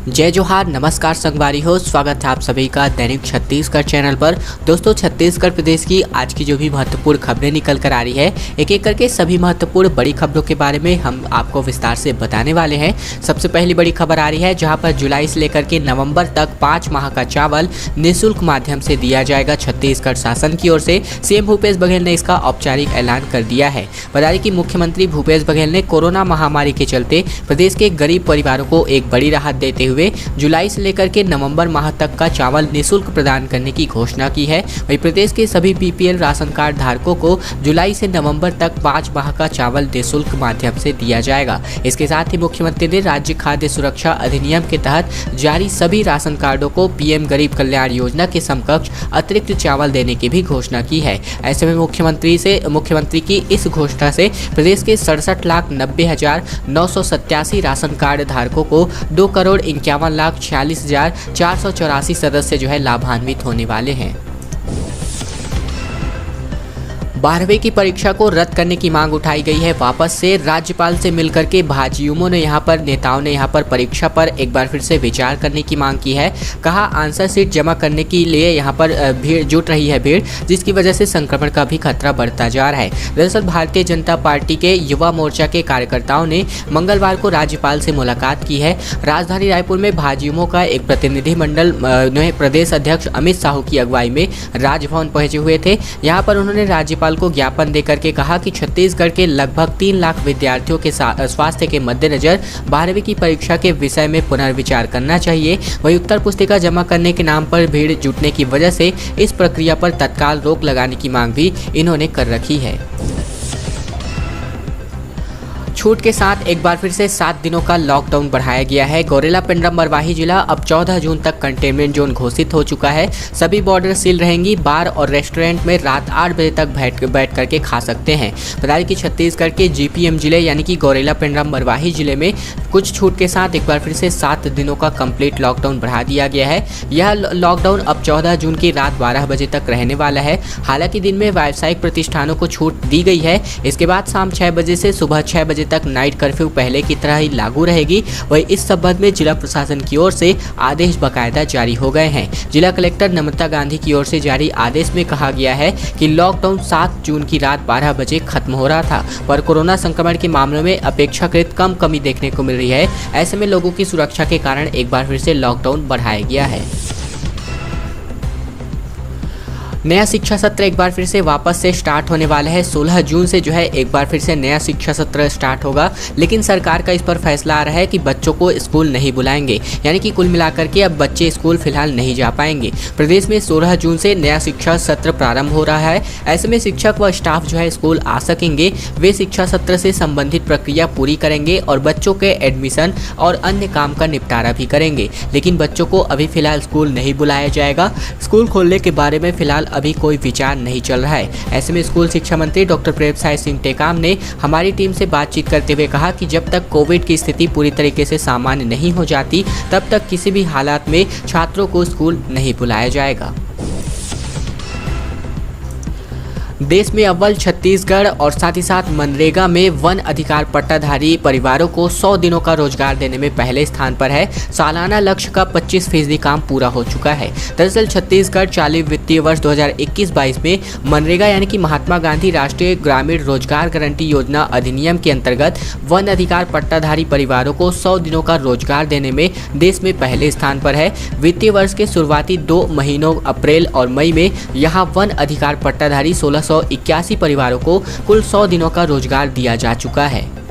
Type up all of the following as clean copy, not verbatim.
जय जोहार, नमस्कार संगवारी हो। स्वागत है आप सभी का दैनिक छत्तीसगढ़ चैनल पर। दोस्तों, छत्तीसगढ़ प्रदेश की आज की जो भी महत्वपूर्ण खबरें निकल कर आ रही है, एक एक करके सभी महत्वपूर्ण बड़ी खबरों के बारे में हम आपको विस्तार से बताने वाले हैं। सबसे पहली बड़ी खबर आ रही है, जहां पर जुलाई से लेकर के नवंबर तक 5 माह का चावल निःशुल्क माध्यम से दिया जाएगा। छत्तीसगढ़ शासन की ओर से सीएम भूपेश बघेल ने इसका औपचारिक ऐलान कर दिया है। बता दें कि मुख्यमंत्री भूपेश बघेल ने कोरोना महामारी के चलते प्रदेश के गरीब परिवारों को एक बड़ी राहत देते हुए जुलाई से लेकर के नवंबर माह तक का चावल निःशुल्क प्रदान करने की घोषणा की है। वहीं प्रदेश के सभी बीपीएल राशन कार्ड धारकों को जुलाई से नवंबर तक 5 माह का चावल निःशुल्क माध्यम से दिया जाएगा। इसके साथ ही मुख्यमंत्री ने राज्य खाद्य सुरक्षा अधिनियम के तहत जारी सभी राशन कार्डों को पीएम गरीब कल्याण योजना के समकक्ष अतिरिक्त चावल देने की भी घोषणा की है। ऐसे में मुख्यमंत्री की इस घोषणा से प्रदेश के 67,90,987 राशन कार्ड धारकों को 2,51,46,484 सदस्य जो है लाभान्वित होने वाले हैं। 12वीं की परीक्षा को रद्द करने की मांग उठाई गई है। वापस से राज्यपाल से मिलकर के भाजयुमों ने नेताओं ने परीक्षा पर एक बार फिर से विचार करने की मांग की है। कहा, आंसर शीट जमा करने के लिए यहाँ पर भीड़ जुट रही है, जिसकी वजह से संक्रमण का भी खतरा बढ़ता जा रहा है। दरअसल भारतीय जनता पार्टी के युवा मोर्चा के कार्यकर्ताओं ने मंगलवार को राज्यपाल से मुलाकात की है। राजधानी रायपुर में भाजयुमो का एक प्रतिनिधिमंडल प्रदेश अध्यक्ष अमित साहू की अगुवाई में राजभवन पहुंचे हुए थे। यहाँ पर उन्होंने राज्यपाल को ज्ञापन देकर के कहा कि छत्तीसगढ़ के लगभग 3 लाख विद्यार्थियों के स्वास्थ्य के मद्देनजर 12वीं की परीक्षा के विषय में पुनर्विचार करना चाहिए। वहीं उत्तर पुस्तिका जमा करने के नाम पर भीड़ जुटने की वजह से इस प्रक्रिया पर तत्काल रोक लगाने की मांग भी इन्होंने कर रखी है। छूट के साथ एक बार फिर से 7 दिनों का लॉकडाउन बढ़ाया गया है। गौरेला पेंड्रा मरवाही जिला अब 14 जून तक कंटेनमेंट जोन घोषित हो चुका है। सभी बॉर्डर सील रहेंगी। बार और रेस्टोरेंट में रात 8 बजे तक बैठ करके खा सकते हैं। बता दें कि छत्तीसगढ़ के जीपीएम जिले यानी कि गौरेला पेंड्रा मरवाही जिले में कुछ छूट के साथ एक बार फिर से 7 दिनों का कंप्लीट लॉकडाउन बढ़ा दिया गया है। यह लॉकडाउन अब 14 जून की रात 12 बजे तक रहने वाला है। हालांकि दिन में व्यावसायिक प्रतिष्ठानों को छूट दी गई है। इसके बाद शाम 6 बजे से सुबह 6 बजे तक नाइट कर्फ्यू पहले की तरह ही लागू रहेगी। वही इस संबंध में जिला प्रशासन की ओर से आदेश बाकायदा जारी हो गए हैं। जिला कलेक्टर नम्रता गांधी की ओर से जारी आदेश में कहा गया है कि लॉकडाउन 7 जून की रात 12 बजे खत्म हो रहा था, पर कोरोना संक्रमण के मामलों में अपेक्षाकृत कम कमी देखने को मिल रही है। ऐसे में लोगों की सुरक्षा के कारण एक बार फिर से लॉकडाउन बढ़ाया गया है। नया शिक्षा सत्र एक बार फिर से वापस से स्टार्ट होने वाला है। 16 जून से जो है एक बार फिर से नया शिक्षा सत्र स्टार्ट होगा, लेकिन सरकार का इस पर फैसला आ रहा है कि बच्चों को स्कूल नहीं बुलाएंगे, यानी कि कुल मिलाकर के अब बच्चे स्कूल फिलहाल नहीं जा पाएंगे। प्रदेश में 16 जून से नया शिक्षा सत्र प्रारंभ हो रहा है। ऐसे में शिक्षक व स्टाफ जो है स्कूल आ सकेंगे। वे शिक्षा सत्र से संबंधित प्रक्रिया पूरी करेंगे और बच्चों के एडमिशन और अन्य काम का निपटारा भी करेंगे, लेकिन बच्चों को अभी फिलहाल स्कूल नहीं बुलाया जाएगा। स्कूल खोलने के बारे में फिलहाल अभी कोई विचार नहीं चल रहा है। ऐसे में स्कूल शिक्षा मंत्री डॉक्टर प्रेमसाय सिंह टेकाम ने हमारी टीम से बातचीत करते हुए कहा कि जब तक कोविड की स्थिति पूरी तरीके से सामान्य नहीं हो जाती, तब तक किसी भी हालात में छात्रों को स्कूल नहीं बुलाया जाएगा। देश में अव्वल छत्तीसगढ़ और साथ ही साथ मनरेगा में वन अधिकार पट्टाधारी परिवारों को 100 दिनों का रोजगार देने में पहले स्थान पर है। सालाना लक्ष्य का 25% काम पूरा हो चुका है। दरअसल छत्तीसगढ़ चालू वित्तीय वर्ष 2021-22 में मनरेगा यानी कि महात्मा गांधी राष्ट्रीय ग्रामीण रोजगार गारंटी योजना अधिनियम के अंतर्गत वन अधिकार पट्टाधारी परिवारों को 100 दिनों का रोजगार देने में देश में पहले स्थान पर है। वित्तीय वर्ष के शुरुआती 2 महीनों अप्रैल और मई में यहाँ वन अधिकार पट्टाधारी 1681 परिवारों को कुल 100 दिनों का रोजगार दिया जा चुका है।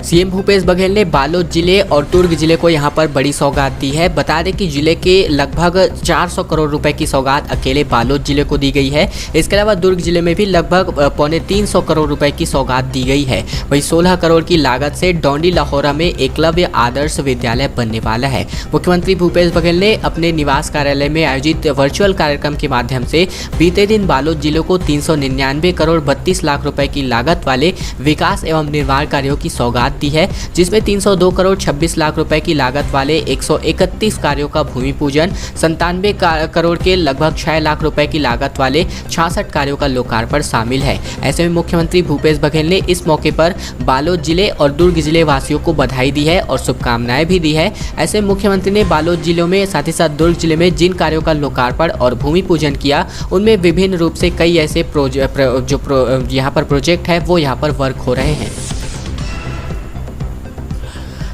सीएम भूपेश बघेल ने बालोद जिले और दुर्ग जिले को यहां पर बड़ी सौगात दी है। बता दें कि जिले के लगभग 400 करोड़ रुपए की सौगात अकेले बालोद जिले को दी गई है। इसके अलावा दुर्ग जिले में भी लगभग 325 करोड़ रुपए की सौगात दी गई है। वहीं 16 करोड़ की लागत से डौंडी लाहौरा में एकलव्य आदर्श विद्यालय बनने वाला है। मुख्यमंत्री भूपेश बघेल ने अपने निवास कार्यालय में आयोजित वर्चुअल कार्यक्रम के माध्यम से बीते दिन बालोद जिले को 399 करोड़ 32 लाख रुपए की लागत वाले विकास एवं निर्माण कार्यों की सौगात आती है, जिसमें 302 करोड़ 26 लाख रुपए की लागत वाले 131 कार्यों का भूमि पूजन, 97 करोड़ के लगभग 6 लाख रुपए की लागत वाले 66 कार्यों का लोकार्पण शामिल है। ऐसे में मुख्यमंत्री भूपेश बघेल ने इस मौके पर बालोद जिले और दुर्ग जिले वासियों को बधाई दी है और शुभकामनाएं भी दी है। ऐसे में मुख्यमंत्री ने बालोद जिलों में साथ ही साथ दुर्ग जिले में जिन कार्यों का लोकार्पण और भूमि पूजन किया, उनमें विभिन्न रूप से कई ऐसे यहाँ पर प्रोजेक्ट है वो यहाँ पर वर्क हो रहे हैं।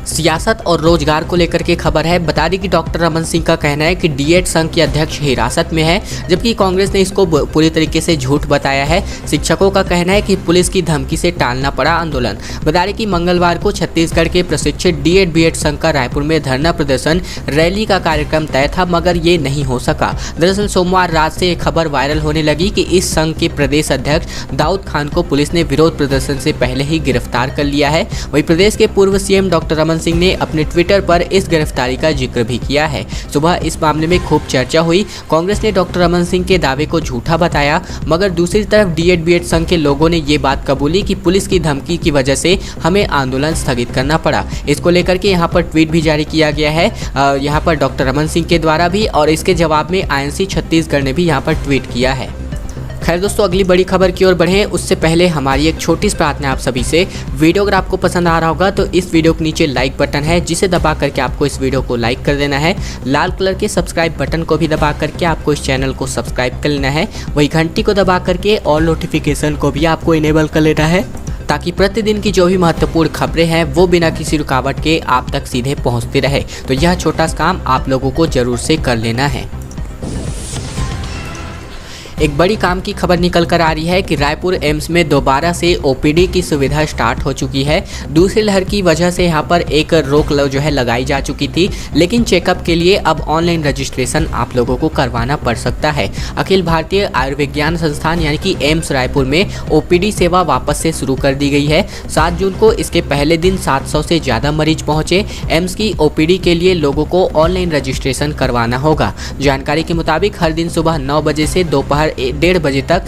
सियासत और रोजगार को लेकर के खबर है। बता दें कि डॉक्टर रमन सिंह का कहना है कि डीएड संघ के अध्यक्ष हिरासत में है, जबकि कांग्रेस ने इसको पूरी तरीके से झूठ बताया है। शिक्षकों का कहना है कि पुलिस की धमकी से टालना पड़ा आंदोलन। बता दें कि मंगलवार को छत्तीसगढ़ के प्रशिक्षित डीएड बीएड संघ का रायपुर में धरना प्रदर्शन रैली का कार्यक्रम तय था, मगर ये नहीं हो सका। दरअसल सोमवार रात से खबर वायरल होने लगी कि इस संघ के प्रदेश अध्यक्ष दाऊद खान को पुलिस ने विरोध प्रदर्शन से पहले ही गिरफ्तार कर लिया है। वहीं प्रदेश के पूर्व सीएम डॉक्टर रमन सिंह ने अपने ट्विटर पर इस गिरफ्तारी का जिक्र भी किया है। सुबह इस मामले में खूब चर्चा हुई। कांग्रेस ने डॉक्टर रमन सिंह के दावे को झूठा बताया, मगर दूसरी तरफ डीएड बीएड संघ के लोगों ने ये बात कबूली कि पुलिस की धमकी की वजह से हमें आंदोलन स्थगित करना पड़ा। इसको लेकर के यहाँ पर ट्वीट भी जारी किया गया है यहाँ पर डॉक्टर रमन सिंह के द्वारा भी, और इसके जवाब में आईएनसी छत्तीसगढ़ ने भी यहाँ पर ट्वीट किया है। खैर दोस्तों, अगली बड़ी खबर की ओर बढ़ें उससे पहले हमारी एक छोटी सी प्रार्थना आप सभी से। वीडियो अगर आपको पसंद आ रहा होगा तो इस वीडियो के नीचे लाइक बटन है, जिसे दबा करके आपको इस वीडियो को लाइक कर देना है। लाल कलर के सब्सक्राइब बटन को भी दबा करके आपको इस चैनल को सब्सक्राइब कर लेना है। वही घंटी को दबा करके ऑल नोटिफिकेशन को भी आपको इनेबल कर लेना है, ताकि प्रतिदिन की जो भी महत्वपूर्ण खबरें हैं वो बिना किसी रुकावट के आप तक सीधे पहुंचती रहे। तो यह छोटा सा काम आप लोगों को जरूर से कर लेना है। एक बड़ी काम की खबर निकल कर आ रही है कि रायपुर एम्स में दोबारा से ओपीडी की सुविधा स्टार्ट हो चुकी है। दूसरी लहर की वजह से यहाँ पर एक रोक जो है लगाई जा चुकी थी, लेकिन चेकअप के लिए अब ऑनलाइन रजिस्ट्रेशन आप लोगों को करवाना पड़ सकता है। अखिल भारतीय आयुर्विज्ञान संस्थान यानी कि एम्स रायपुर में ओपीडी सेवा वापस से शुरू कर दी गई है। 7 जून को इसके पहले दिन 700 से ज़्यादा मरीज पहुंचे। एम्स की ओपीडी के लिए लोगों को ऑनलाइन रजिस्ट्रेशन करवाना होगा। जानकारी के मुताबिक हर दिन सुबह 9 बजे से दोपहर 1:30 बजे तक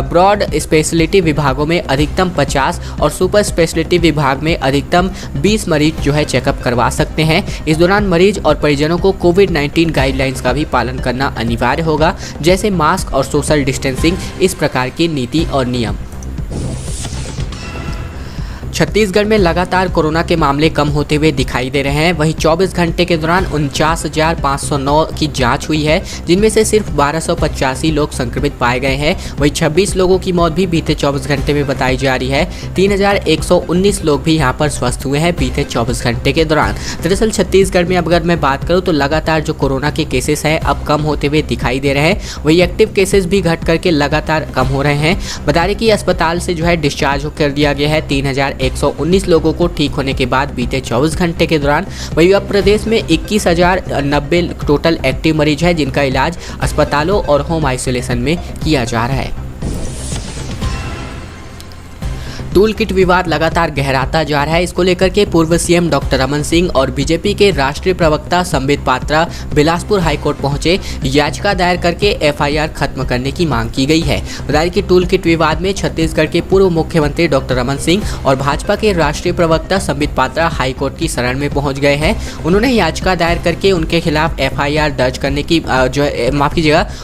ब्रॉड स्पेशलिटी विभागों में अधिकतम 50 और सुपर स्पेशलिटी विभाग में अधिकतम 20 मरीज जो है चेकअप करवा सकते हैं। इस दौरान मरीज और परिजनों को कोविड-19 गाइडलाइंस का भी पालन करना अनिवार्य होगा, जैसे मास्क और सोशल डिस्टेंसिंग, इस प्रकार की नीति और नियम। छत्तीसगढ़ में लगातार कोरोना के मामले कम होते हुए दिखाई दे रहे हैं। वहीं 24 घंटे के दौरान 49,509 की जांच हुई है, जिनमें से सिर्फ 1285 लोग संक्रमित पाए गए हैं। वहीं 26 लोगों की मौत भी बीते 24 घंटे में बताई जा रही है। 3,119 लोग भी यहां पर स्वस्थ हुए हैं बीते 24 घंटे के दौरान। दरअसल छत्तीसगढ़ में अगर मैं बात करूं तो लगातार जो कोरोना के केसेस हैं अब कम होते हुए दिखाई दे रहे हैं। वहीं एक्टिव केसेस भी घट करके लगातार कम हो रहे हैं। बता दें कि अस्पताल से जो है डिस्चार्ज कर दिया गया है 3,119 लोगों को ठीक होने के बाद बीते 24 घंटे के दौरान। वहीं अब प्रदेश में 21,090 टोटल एक्टिव मरीज है, जिनका इलाज अस्पतालों और होम आइसोलेशन में किया जा रहा है। टूल किट विवाद लगातार गहराता जा रहा है। इसको लेकर के पूर्व सीएम डॉक्टर रमन सिंह और बीजेपी के राष्ट्रीय प्रवक्ता संबित पात्रा बिलासपुर हाईकोर्ट पहुंचे। याचिका दायर करके एफआईआर खत्म करने की मांग की गई है। बताया कि टूल किट विवाद में छत्तीसगढ़ के पूर्व मुख्यमंत्री डॉक्टर रमन सिंह और भाजपा के राष्ट्रीय प्रवक्ता संबित पात्रा हाईकोर्ट की शरण में पहुंच गए हैं। उन्होंने याचिका दायर करके उनके खिलाफ एफआईआर दर्ज करने की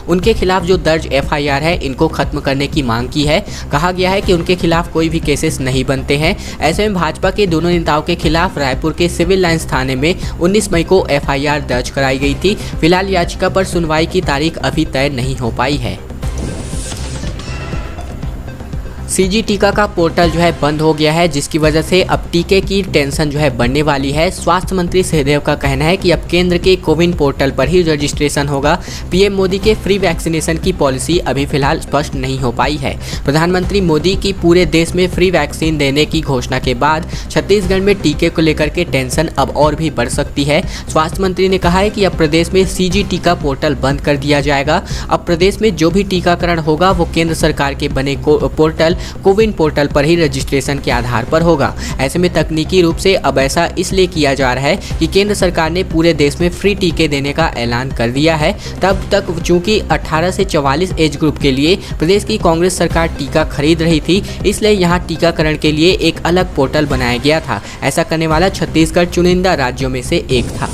उनके खिलाफ जो दर्ज एफआईआर है इनको खत्म करने की मांग की है। कहा गया है कि उनके खिलाफ कोई भी केसेस नहीं बनते हैं। ऐसे में भाजपा के दोनों नेताओं के खिलाफ रायपुर के सिविल लाइंस थाने में 19 मई को एफआईआर दर्ज कराई गई थी। फिलहाल याचिका पर सुनवाई की तारीख अभी तय नहीं हो पाई है। सीजी टीका का पोर्टल जो है बंद हो गया है, जिसकी वजह से अब टीके की टेंशन जो है बढ़ने वाली है। स्वास्थ्य मंत्री सहदेव का कहना है कि अब केंद्र के कोविन पोर्टल पर ही रजिस्ट्रेशन होगा। पीएम मोदी के फ्री वैक्सीनेशन की पॉलिसी अभी फिलहाल स्पष्ट नहीं हो पाई है। प्रधानमंत्री मोदी की पूरे देश में फ्री वैक्सीन देने की घोषणा के बाद छत्तीसगढ़ में टीके को लेकर के टेंशन अब और भी बढ़ सकती है। स्वास्थ्य मंत्री ने कहा है कि अब प्रदेश में सीजी टीका पोर्टल बंद कर दिया जाएगा। अब प्रदेश में जो भी टीकाकरण होगा वो केंद्र सरकार के बने पोर्टल कोविन पोर्टल पर ही रजिस्ट्रेशन के आधार पर होगा। ऐसे में तकनीकी रूप से अब ऐसा इसलिए किया जा रहा है कि केंद्र सरकार ने पूरे देश में फ्री टीके देने का ऐलान कर दिया है। तब तक चूंकि 18 से 44 एज ग्रुप के लिए प्रदेश की कांग्रेस सरकार टीका खरीद रही थी, इसलिए यहां टीकाकरण के लिए एक अलग पोर्टल बनाया गया था। ऐसा करने वाला छत्तीसगढ़ चुनिंदा राज्यों में से एक था।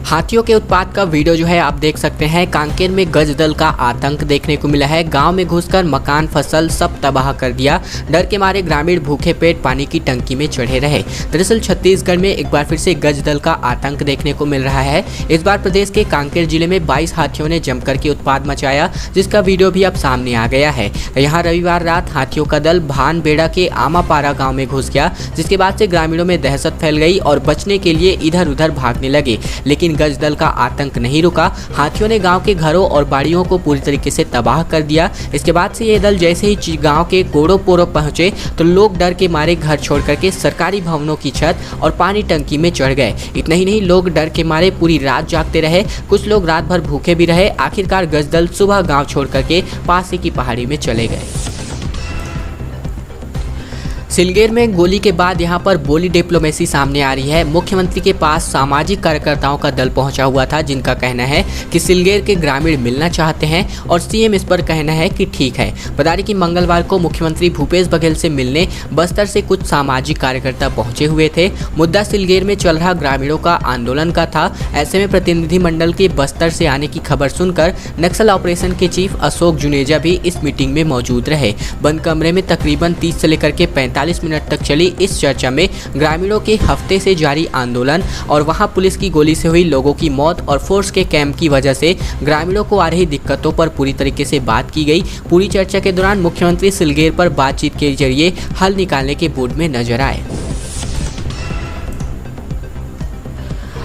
हाथियों के उत्पात का वीडियो जो है आप देख सकते हैं। कांकेर में गजदल का आतंक देखने को मिला है। गांव में घुसकर मकान फसल सब तबाह कर दिया। डर के मारे ग्रामीण भूखे पेट पानी की टंकी में चढ़े रहे। दरअसल छत्तीसगढ़ में एक बार फिर से गजदल का आतंक देखने को मिल रहा है। इस बार प्रदेश के कांकेर जिले में 22 हाथियों ने जमकर के उत्पात मचाया, जिसका वीडियो भी अब सामने आ गया है। यहाँ रविवार रात हाथियों का दल भानबेड़ा के आमापारा गाँव में घुस गया, जिसके बाद से ग्रामीणों में दहशत फैल गई और बचने के लिए इधर उधर भागने लगे। लेकिन गजदल का आतंक नहीं रुका। हाथियों ने गांव के घरों और बाड़ियों को पूरी तरीके से तबाह कर दिया। इसके बाद से ये दल जैसे ही गांव के कोड़ो पोरो पहुंचे तो लोग डर के मारे घर छोड़ करके सरकारी भवनों की छत और पानी टंकी में चढ़ गए। इतना ही नहीं, लोग डर के मारे पूरी रात जागते रहे। कुछ लोग रात भर भूखे भी रहे। आखिरकार गजदल सुबह गाँव छोड़ करके पास की पहाड़ी में चले गए। सिलगेर में गोली के बाद यहां पर बोली डिप्लोमेसी सामने आ रही है। मुख्यमंत्री के पास सामाजिक कार्यकर्ताओं का दल पहुंचा हुआ था, जिनका कहना है कि सिलगेर के ग्रामीण मिलना चाहते हैं और सीएम इस पर कहना है कि ठीक है। बता दें कि मंगलवार को मुख्यमंत्री भूपेश बघेल से मिलने बस्तर से कुछ सामाजिक कार्यकर्ता पहुंचे हुए थे। मुद्दा सिलगेर में चल रहा ग्रामीणों का आंदोलन का था। ऐसे में प्रतिनिधिमंडल के बस्तर से आने की खबर सुनकर नक्सल ऑपरेशन के चीफ अशोक जुनेजा भी इस मीटिंग में मौजूद रहे। बंद कमरे में तकरीबन 30 से लेकर के 45 मिनट तक चली इस चर्चा में ग्रामीणों के हफ्ते से जारी आंदोलन और वहां पुलिस की गोली से हुई लोगों की मौत और फोर्स के कैंप की वजह से ग्रामीणों को आ रही दिक्कतों पर पूरी तरीके से बात की गई। पूरी चर्चा के दौरान मुख्यमंत्री सिलगेर पर बातचीत के जरिए हल निकालने के मूड में नजर आए।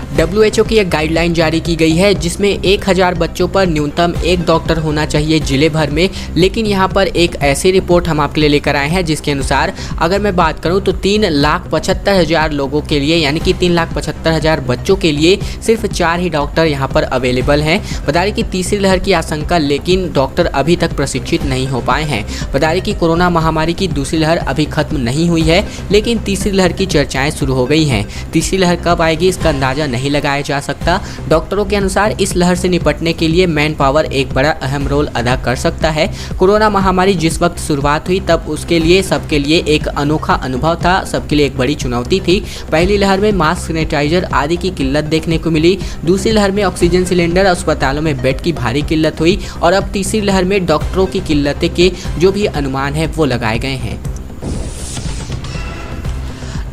WHO की एक गाइडलाइन जारी की गई है, जिसमें 1000 बच्चों पर न्यूनतम एक डॉक्टर होना चाहिए जिले भर में। लेकिन यहाँ पर एक ऐसी रिपोर्ट हम आपके लिए लेकर आए हैं, जिसके अनुसार अगर मैं बात करूँ तो 3,75,000 लोगों के लिए, यानी कि 3,75,000 बच्चों के लिए सिर्फ 4 ही डॉक्टर यहाँ पर अवेलेबल हैं। बता दें कि तीसरी लहर की आशंका, लेकिन डॉक्टर अभी तक प्रशिक्षित नहीं हो पाए हैं। बता दें कि कोरोना महामारी की दूसरी लहर अभी खत्म नहीं हुई है, लेकिन तीसरी लहर की चर्चाएं शुरू हो गई हैं। तीसरी लहर कब आएगी इसका अंदाजा नहीं लगाया जा सकता। डॉक्टरों के अनुसार इस लहर से निपटने के लिए मैन पावर एक बड़ा अहम रोल अदा कर सकता है। कोरोना महामारी जिस वक्त शुरुआत हुई तब उसके लिए सबके लिए एक अनोखा अनुभव था, सबके लिए एक बड़ी चुनौती थी। पहली लहर में मास्क, सैनिटाइजर आदि की किल्लत देखने को मिली। दूसरी लहर में ऑक्सीजन सिलेंडर, अस्पतालों में बेड की भारी किल्लत हुई और अब तीसरी लहर में डॉक्टरों की किल्लत के जो भी अनुमान है वो लगाए गए हैं।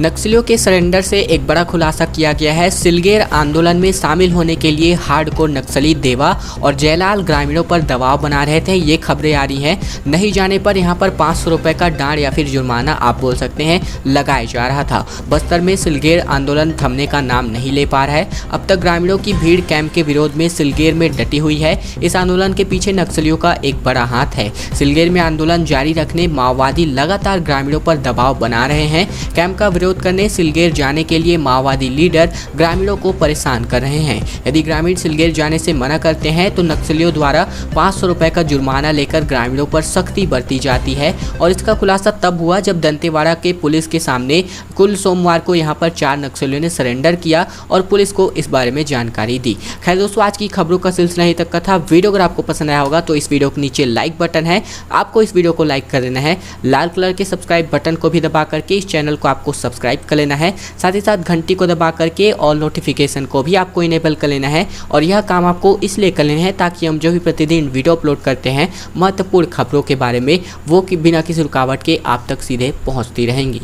नक्सलियों के सरेंडर से एक बड़ा खुलासा किया गया है। सिलगेर आंदोलन में शामिल होने के लिए हार्डकोर नक्सली देवा और जयलाल ग्रामीणों पर दबाव बना रहे थे। ये खबरें आ रही हैं। नहीं जाने पर यहां पर 500 रुपये का डांड या फिर जुर्माना आप बोल सकते हैं लगाया जा रहा था। बस्तर में सिलगेर आंदोलन थमने का नाम नहीं ले पा रहा है। अब तक ग्रामीणों की भीड़ कैंप के विरोध में सिलगेर में डटी हुई है। इस आंदोलन के पीछे नक्सलियों का एक बड़ा हाथ है। सिलगेर में आंदोलन जारी रखने माओवादी लगातार ग्रामीणों पर दबाव बना रहे हैं। कैंप का विरोध करने सिलगेर जाने के लिए माओवादी लीडर ग्रामीणों को परेशान कर रहे हैं। यदि ग्रामीण सिलगेर जाने से मना करते हैं तो नक्सलियों द्वारा 500 रुपये का जुर्माना लेकर ग्रामीणों पर सख्ती बरती जाती है। और इसका खुलासा तब हुआ जब दंतेवाड़ा के पुलिस के सामने कुल सोमवार को यहां पर 4 नक्सलियों ने सरेंडर किया और पुलिस को इस बारे में जानकारी दी। खैर दोस्तों, आज की खबरों का सिलसिला यहीं तक का था। वीडियो अगर आपको पसंद आया होगा तो इस वीडियो के नीचे लाइक बटन है, आपको इस वीडियो को लाइक कर देना है। लाल कलर के सब्सक्राइब बटन को भी दबा करके इस चैनल को आपको सब्सक्राइब कर लेना है। साथ ही साथ घंटी को दबा करके ऑल नोटिफिकेशन को भी आपको इनेबल कर लेना है। और यह काम आपको इसलिए कर लेना है ताकि हम जो भी प्रतिदिन वीडियो अपलोड करते हैं महत्वपूर्ण खबरों के बारे में, वो बिना किसी रुकावट के आप तक सीधे पहुंचती रहेंगी।